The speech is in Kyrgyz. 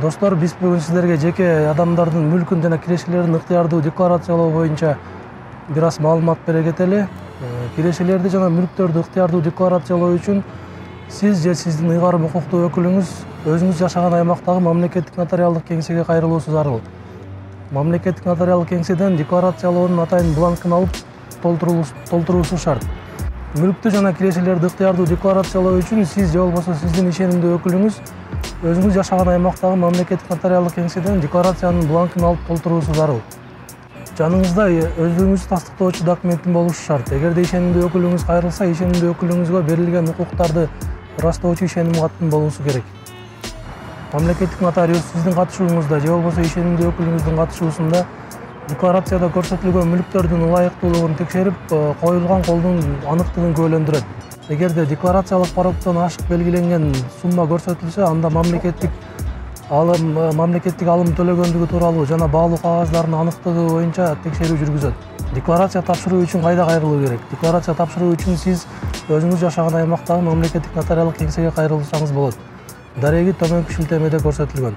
Достор, биз бүгүн сиздерге жеке адамдардын мүлкүн жана кирешелерин ыктыярдуу декларациялоо боюнча бир аз маалымат бере кетели. Кирешелерди жана мүлктөрдү ыктыярдуу декларациялоо үчүн сиз же сиздин ыйгарым укуктуу өкүлүңүз өзүңүз жашаган аймактагы мамлекеттик нотариалдык кеңсеге кайрылуусу зарыл. Мамлекеттик нотариалдык кеңседен декларациялоонун атайын бланкын алып толтуруусу шарт. Мүлктү жана кирешелерди ыктыярдуу декларациялоо үчүн сиз же болбосо сиздин ишенимдүү өкүлүңүз өзүңүз жашаган аймактагы мамлекеттик нотариалдык кеңседен декларациянын бланкын алып толтуруусу зарыл. Жаныңызда өзүңүздү тастыктоочу документтин болушу шарт. Эгерде ишенимдүү өкүлүңүз кайрылса, ишенимдүү өкүлүңүзгө берилген укуктарды ырастоочу ишеним катын болуусу керек. Мамлекеттик нотариус сиздин катышууңузда же болбосо ишенимдүү өкүлүңүздүн катышуусунда декларацияда көрсөтүлгөн мүлктөрдүн ылайыктуулугун текшерип, коюлган колдун аныктыгын күбөлөндүрөт. Эгерде декларациялык пароктон ашык белгиленген сумма көрсөтүлсө, анда мамлекеттик алым төлөгөндүгү тууралуу жана баалуу кагаздардын аныктыгы боюнча текшерүү жүргүзөт. Декларация тапшыруу үчүн кайда кайрылуу керек? Декларация тапшыруу үчүн сиз өзүңүз жашаган аймактагы мамлекеттик нотариалдык кеңсеге кайрылсаңыз болот. Дареги төмөнкү шилтемеде көрсөтүлгөн.